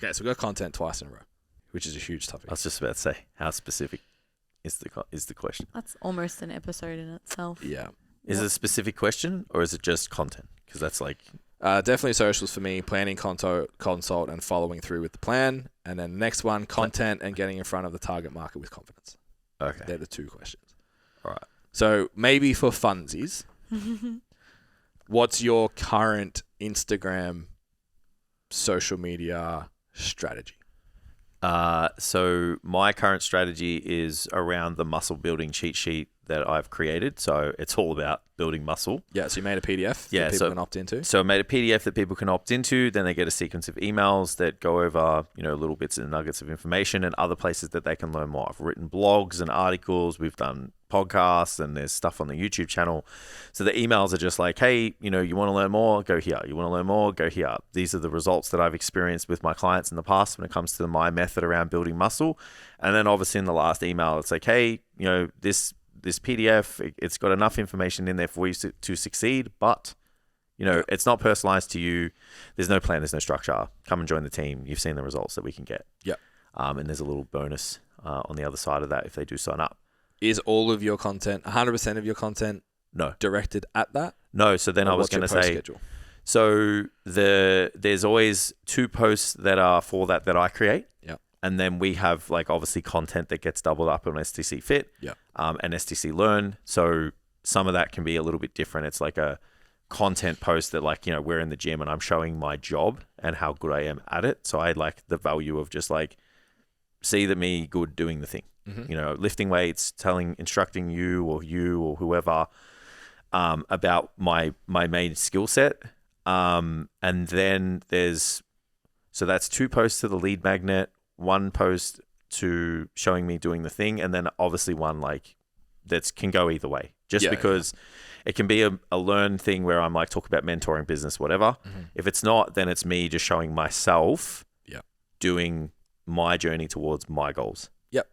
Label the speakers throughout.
Speaker 1: Okay, so we got content twice in a row, which is a huge topic.
Speaker 2: I was just about to say, how specific is the question?
Speaker 3: That's almost an episode in itself.
Speaker 1: Yeah.
Speaker 2: Is it a specific question or is it just content? Because that's like...
Speaker 1: Definitely socials for me, planning, consult, and following through with the plan. And then next one, content and getting in front of the target market with confidence.
Speaker 2: Okay.
Speaker 1: They're the two questions.
Speaker 2: All right.
Speaker 1: So maybe for funsies, what's your current Instagram social media strategy?
Speaker 2: So my current strategy is around the muscle building cheat sheet that I've created. So it's all about building muscle.
Speaker 1: Yeah, so you made a PDF that people can opt into.
Speaker 2: So I made a PDF that people can opt into. Then they get a sequence of emails that go over, little bits and nuggets of information and other places that they can learn more. I've written blogs and articles. We've done podcasts and there's stuff on the YouTube channel. So the emails are just like, hey, you want to learn more? Go here. You want to learn more? Go here. These are the results that I've experienced with my clients in the past when it comes to my method around building muscle. And then obviously in the last email, it's like, hey, this PDF, it's got enough information in there for you to succeed, but, it's not personalized to you. There's no plan, there's no structure. Come and join the team. You've seen the results that we can get.
Speaker 1: Yep.
Speaker 2: And there's a little bonus on the other side of that if they do sign up.
Speaker 1: Is all of your content, 100% of your content,
Speaker 2: no,
Speaker 1: directed at that?
Speaker 2: No, so then I was going to say,
Speaker 1: schedule?
Speaker 2: So there's always 2 posts that are for that I create.
Speaker 1: Yeah.
Speaker 2: And then we have obviously content that gets doubled up on STC Fit and STC Learn. So some of that can be a little bit different. It's like a content post that we're in the gym and I'm showing my job and how good I am at it. So I like the value of just see that me good doing the thing. Mm-hmm. Lifting weights, instructing you or whoever about my main skill set. And then so that's 2 posts to the lead magnet, 1 post to showing me doing the thing, and then obviously one that can go either way. Because it can be a learn thing where I'm talk about mentoring, business, whatever. Mm-hmm. If it's not, then it's me just showing myself doing my journey towards my goals.
Speaker 1: Yep.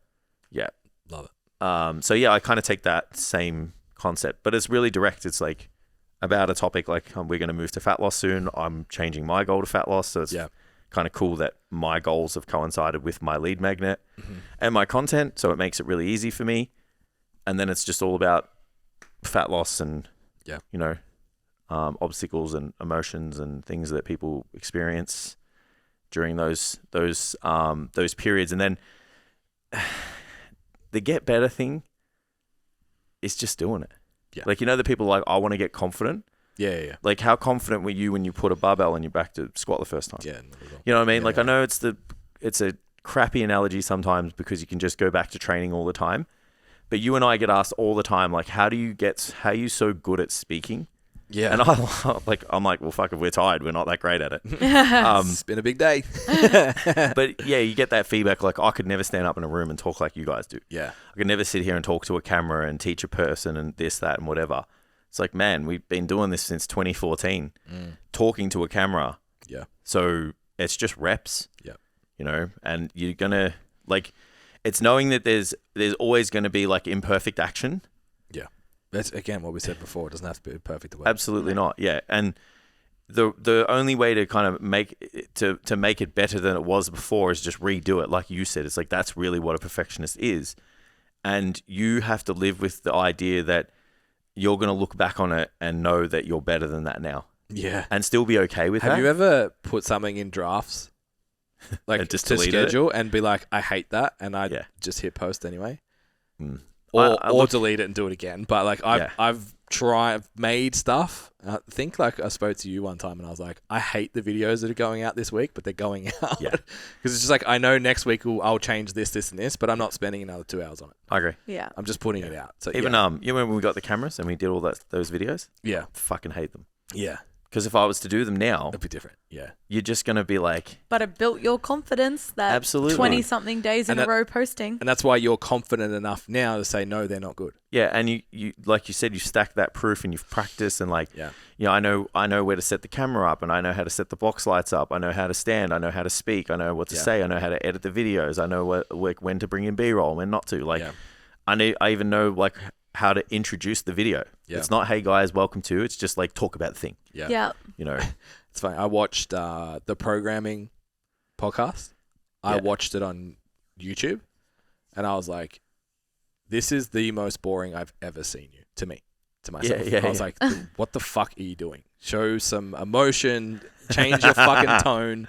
Speaker 2: Yeah.
Speaker 1: Love it.
Speaker 2: I kind of take that same concept, but it's really direct. It's about a topic we're going to move to fat loss soon. I'm changing my goal to fat loss. So it's kind of cool that my goals have coincided with my lead magnet and my content. So it makes it really easy for me. And then it's just all about fat loss and, obstacles and emotions and things that people experience during those periods. And then the get better thing is just doing it.
Speaker 1: Yeah.
Speaker 2: The people I want to get confident.
Speaker 1: Yeah.
Speaker 2: How confident were you when you put a barbell on your back to squat the first time?
Speaker 1: Yeah.
Speaker 2: You know what I mean? I know it's a crappy analogy sometimes because you can just go back to training all the time. But you and I get asked all the time, how are you so good at speaking?
Speaker 1: Yeah.
Speaker 2: And I'm like, well, fuck, if we're tired, we're not that great at it.
Speaker 1: It's been a big day.
Speaker 2: But yeah, you get that feedback. I could never stand up in a room and talk like you guys do.
Speaker 1: Yeah.
Speaker 2: I could never sit here and talk to a camera and teach a person and this, that, and whatever. It's man, we've been doing this since 2014, talking to a camera.
Speaker 1: Yeah.
Speaker 2: So it's just reps.
Speaker 1: Yeah.
Speaker 2: And you're going to it's knowing that there's always going to be imperfect action.
Speaker 1: Yeah. That's again what we said before. It doesn't have to be perfect.
Speaker 2: Absolutely not. Yeah. And the only way to kind of make it better than it was before is just redo it. Like you said, it's that's really what a perfectionist is. And you have to live with the idea that you're going to look back on it and know that you're better than that now.
Speaker 1: Yeah.
Speaker 2: And still be okay with that.
Speaker 1: Have you ever put something in drafts?
Speaker 2: Just
Speaker 1: to schedule and be I hate that, and I just hit post anyway, or delete it and do it again. But I've made stuff. I think I spoke to you one time and I was I hate the videos that are going out this week, but they're going out because it's just I know next week I'll change this, and this, but I'm not spending another 2 hours on it.
Speaker 2: I agree.
Speaker 3: Yeah,
Speaker 1: I'm just putting it out. So
Speaker 2: even you remember when we got the cameras and we did all those videos?
Speaker 1: Yeah,
Speaker 2: I fucking hate them.
Speaker 1: Yeah.
Speaker 2: Because if I was to do them now,
Speaker 1: it'd be different. Yeah.
Speaker 2: You're just going to be
Speaker 3: But it built your confidence that
Speaker 2: absolutely
Speaker 3: 20-something days in a row posting.
Speaker 1: And that's why you're confident enough now to say, no, they're not good.
Speaker 2: Yeah. And you like you said, you stack that proof and you've practiced and I know where to set the camera up and I know how to set the box lights up. I know how to stand. I know how to speak. I know what to say. I know how to edit the videos. I know when to bring in B-roll, when not to. I even know how to introduce the video. Yeah. It's not, hey guys, welcome to. It's just talk about the thing.
Speaker 3: Yeah.
Speaker 1: It's funny. I watched the programming podcast. I watched it on YouTube, and I was like, "This is the most boring I've ever seen you." To myself. I was like, "What the fuck are you doing? Show some emotion. Change your fucking tone.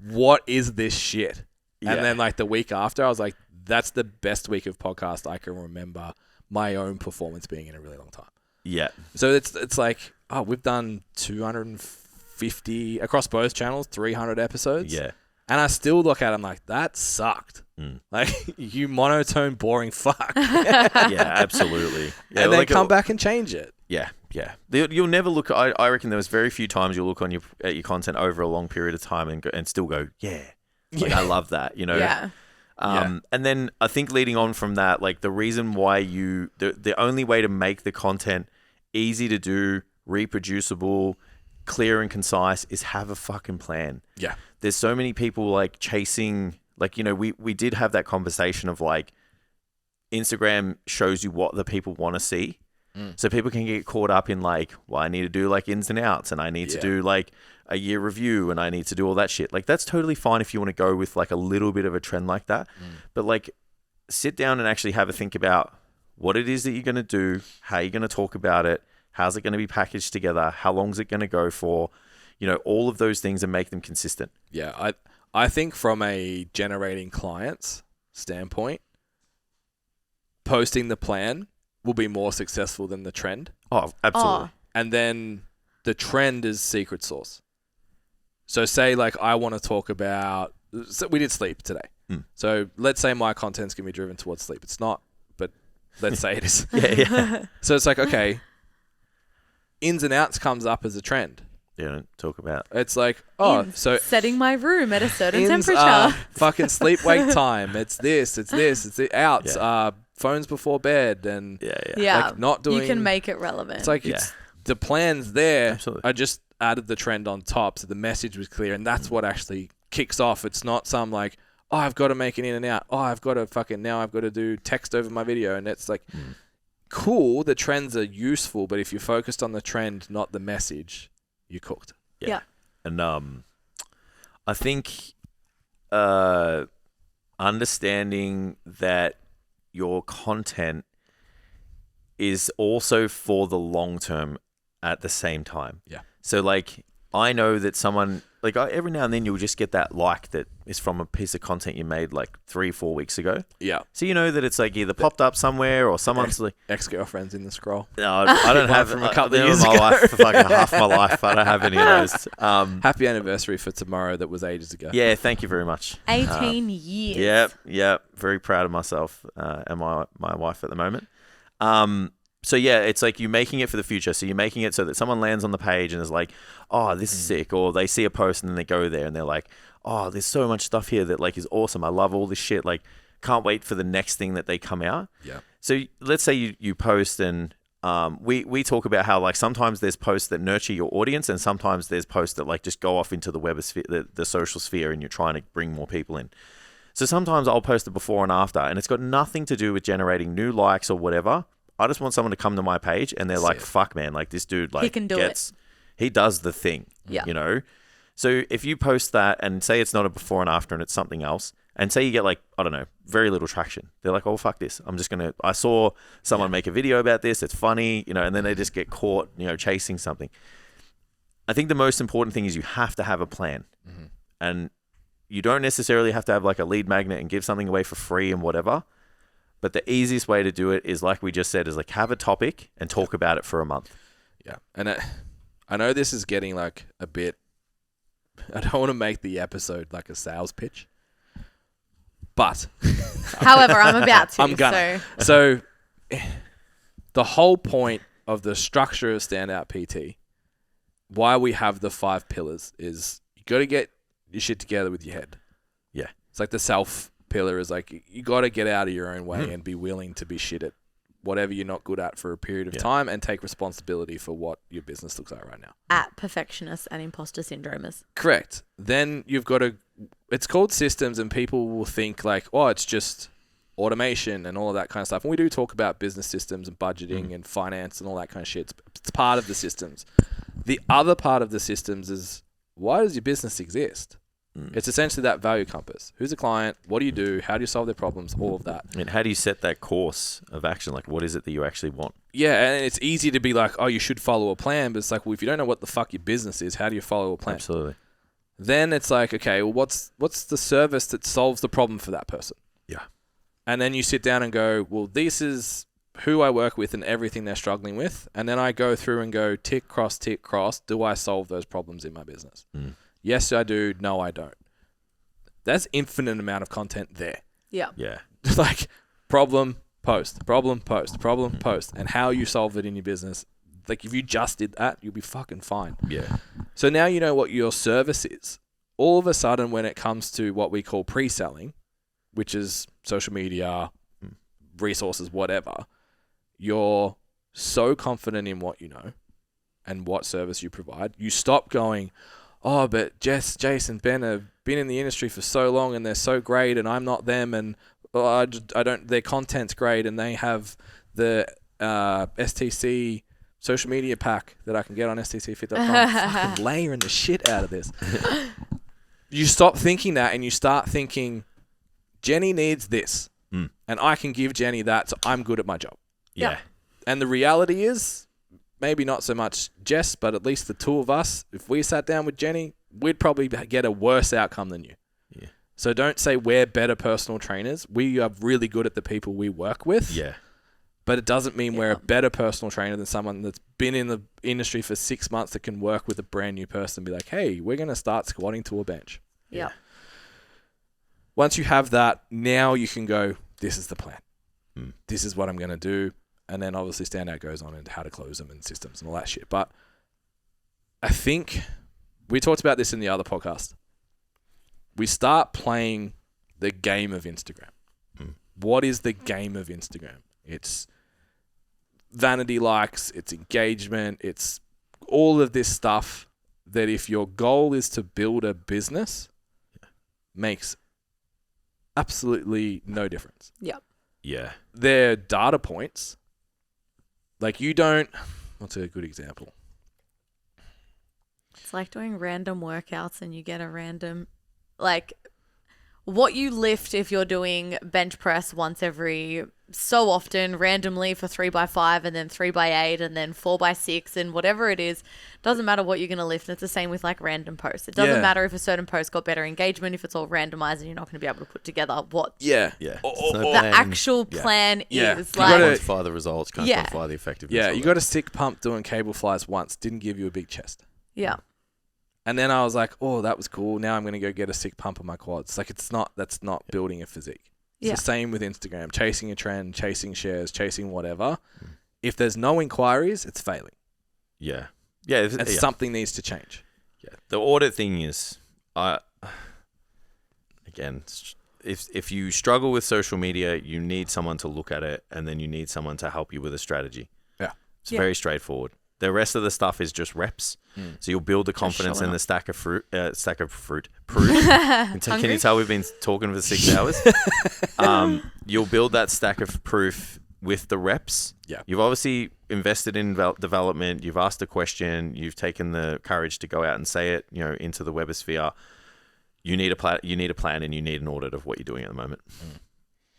Speaker 1: What is this shit?" And then like the week after, I was like, "That's the best week of podcast I can remember my own performance being in a really long time."
Speaker 2: Yeah.
Speaker 1: So it's like, we've done 250 across both channels, 300 episodes.
Speaker 2: Yeah.
Speaker 1: And I still look at them like, that sucked. Like, you monotone, boring fuck.
Speaker 2: Yeah, absolutely. Yeah,
Speaker 1: and then come back and change it.
Speaker 2: Yeah, yeah. You'll never look. I reckon there was very few times you'll look on at your content over a long period of time and still go, like, I love that. You know.
Speaker 3: Yeah.
Speaker 2: And then I think leading on from that, like the reason why the only way to make the content easy to do, reproducible, clear and concise is have a fucking plan.
Speaker 1: Yeah.
Speaker 2: There's so many people like chasing, like, you know, we did have that conversation of like Instagram shows you what the people want to see. So people can get caught up in like, well, I need to do like ins and outs and I need to do like a year review and I need to do all that shit. Like that's totally fine if you want to go with like a little bit of a trend like that. But like sit down and actually have a think about what it is that you're going to do, how you're going to talk about it, how's it going to be packaged together, how long is it going to go for, you know, all of those things and make them consistent.
Speaker 1: Yeah, I think from a generating clients standpoint, posting the plan will be more successful than the trend.
Speaker 2: Oh, absolutely.
Speaker 1: And then the trend is secret sauce. So say like I want to talk about, so we did sleep today. So let's say my content's going to be driven towards sleep. It's not, but let's say it is.
Speaker 2: Yeah.
Speaker 1: So it's like, okay, ins and outs comes up as a trend.
Speaker 2: Yeah, talk about.
Speaker 1: It's like, so
Speaker 3: setting my room at a certain
Speaker 1: ins
Speaker 3: temperature.
Speaker 1: are fucking sleep wake time. It's this, it's the outs. Phones before bed and like not doing.
Speaker 3: You can make it relevant.
Speaker 1: It's like the plans there.
Speaker 2: Absolutely.
Speaker 1: I just added the trend on top, so the message was clear, and that's what actually kicks off. It's not some like, I've got to make an in and out. I've got to do text over my video, and it's like, cool. The trends are useful, but if you're focused on the trend, not the message, you're cooked.
Speaker 3: Yeah.
Speaker 2: And I think understanding that your content is also for the long term at the same time.
Speaker 1: Yeah.
Speaker 2: So like I know that someone like every now and then you'll just get that like that is from a piece of content you made like 3-4 weeks ago.
Speaker 1: Yeah.
Speaker 2: So you know that it's like either popped up somewhere or someone's like
Speaker 1: ex-girlfriends in the scroll.
Speaker 2: No, I don't have
Speaker 1: from a couple of years
Speaker 2: my
Speaker 1: ago.
Speaker 2: life for fucking half my life. I don't have any of those.
Speaker 1: Happy anniversary for tomorrow. That was ages ago.
Speaker 2: Yeah, thank you very much.
Speaker 3: 18 years.
Speaker 2: Yep. Very proud of myself and my wife at the moment. So yeah, it's like you're making it for the future. So you're making it so that someone lands on the page and is like, oh, this is sick. Or they see a post and then they go there and they're like, oh, there's so much stuff here that like is awesome. I love all this shit. Like can't wait for the next thing that they come out.
Speaker 1: Yeah.
Speaker 2: So let's say you post and we talk about how like sometimes there's posts that nurture your audience and sometimes there's posts that like just go off into the webosphere, the social sphere, and you're trying to bring more people in. So sometimes I'll post a before and after and it's got nothing to do with generating new likes or whatever. I just want someone to come to my page and they're like, fuck man, like this dude like
Speaker 3: he can do it.
Speaker 2: He does the thing.
Speaker 3: Yeah.
Speaker 2: You know? So if you post that and say it's not a before and after and it's something else, and say you get like, I don't know, very little traction. They're like, oh fuck this. I saw someone make a video about this, it's funny, you know, and then they just get caught, you know, chasing something. I think the most important thing is you have to have a plan. And you don't necessarily have to have like a lead magnet and give something away for free and whatever. But the easiest way to do it is, like we just said, is like have a topic and talk about it for a month.
Speaker 1: Yeah. And I know this is getting like a bit, I don't want to make the episode like a sales pitch, but.
Speaker 3: However, I'm about to.
Speaker 1: I'm gonna. So the whole point of the structure of Standout PT, why we have the 5 pillars is you got to get your shit together with your head.
Speaker 2: Yeah.
Speaker 1: It's like the self pillar is like you got to get out of your own way and be willing to be shit at whatever you're not good at for a period of time and take responsibility for what your business looks like right now.
Speaker 3: At perfectionists and imposter syndromers.
Speaker 1: Correct. Then you've got to, it's called systems and people will think like, oh, it's just automation and all of that kind of stuff. And we do talk about business systems and budgeting and finance and all that kind of shit. It's part of the systems. The other part of the systems is, why does your business exist? It's essentially that value compass. Who's the client? What do you do? How do you solve their problems? All of that.
Speaker 2: And how do you set that course of action? Like, what is it that you actually want?
Speaker 1: Yeah, and it's easy to be like, oh, you should follow a plan. But it's like, well, if you don't know what the fuck your business is, how do you follow a plan?
Speaker 2: Absolutely.
Speaker 1: Then it's like, okay, well, what's the service that solves the problem for that person?
Speaker 2: Yeah.
Speaker 1: And then you sit down and go, well, this is who I work with and everything they're struggling with. And then I go through and go tick, cross, do I solve those problems in my business? Yes, I do. No, I don't. That's infinite amount of content there.
Speaker 3: Yeah.
Speaker 2: Yeah.
Speaker 1: Like problem, post. And how you solve it in your business. Like if you just did that, you'll be fucking fine.
Speaker 2: Yeah.
Speaker 1: So now you know what your service is. All of a sudden, when it comes to what we call pre-selling, which is social media, resources, whatever, you're so confident in what you know and what service you provide. You stop going, oh, but Jess, Jason, Ben have been in the industry for so long and they're so great and I'm not them and I don't, their content's great and they have the STC social media pack that I can get on stcfit.com. Fucking layering the shit out of this. You stop thinking that and you start thinking, Jenny needs this and I can give Jenny that, so I'm good at my job.
Speaker 2: Yeah.
Speaker 1: And the reality is, maybe not so much Jess, but at least the two of us, if we sat down with Jenny, we'd probably get a worse outcome than you.
Speaker 2: Yeah.
Speaker 1: So don't say we're better personal trainers. We are really good at the people we work with.
Speaker 2: Yeah.
Speaker 1: But it doesn't mean we're a better personal trainer than someone that's been in the industry for 6 months that can work with a brand new person and be like, hey, we're going to start squatting to a bench.
Speaker 3: Yeah.
Speaker 1: Once you have that, now you can go, this is the plan. This is what I'm going to do. And then obviously Standout goes on into how to close them and systems and all that shit. But I think we talked about this in the other podcast. We start playing the game of Instagram. What is the game of Instagram? It's vanity likes, it's engagement, it's all of this stuff that if your goal is to build a business, makes absolutely no difference.
Speaker 3: Yep.
Speaker 2: Yeah.
Speaker 1: They're data points. Like you don't... What's a good example?
Speaker 3: It's like doing random workouts and you get a random... Like, what you lift if you're doing bench press once every so often, randomly for 3x5 and then 3x8 and then 4x6 and whatever it is, doesn't matter what you're going to lift. It's the same with like random posts. It doesn't matter if a certain post got better engagement, if it's all randomized and you're not going to be able to put together what
Speaker 2: Yeah.
Speaker 3: the actual plan is.
Speaker 1: You
Speaker 3: Like,
Speaker 2: Can't quantify the results, can't quantify the effectiveness.
Speaker 1: Yeah,
Speaker 2: of
Speaker 1: you
Speaker 2: it.
Speaker 1: got a sick pump doing cable flies once. Didn't give you a big chest.
Speaker 3: yeah.
Speaker 1: And then I was like, oh, that was cool. Now I'm going to go get a sick pump on my quads. Like that's not building a physique. It's the same with Instagram. Chasing a trend, chasing shares, chasing whatever. If there's no inquiries, it's failing.
Speaker 2: Yeah. Yeah.
Speaker 1: And something needs to change.
Speaker 2: Yeah. The audit thing is, again, if you struggle with social media, you need someone to look at it and then you need someone to help you with a strategy.
Speaker 1: Yeah.
Speaker 2: It's very straightforward. The rest of the stuff is just reps. So you'll build the confidence in the stack of fruit. Proof. Can you tell we've been talking for 6 hours? You'll build that stack of proof with the reps.
Speaker 1: Yeah.
Speaker 2: You've obviously invested in development. You've asked a question. You've taken the courage to go out and say it, into the webosphere. You need a plan and you need an audit of what you're doing at the moment.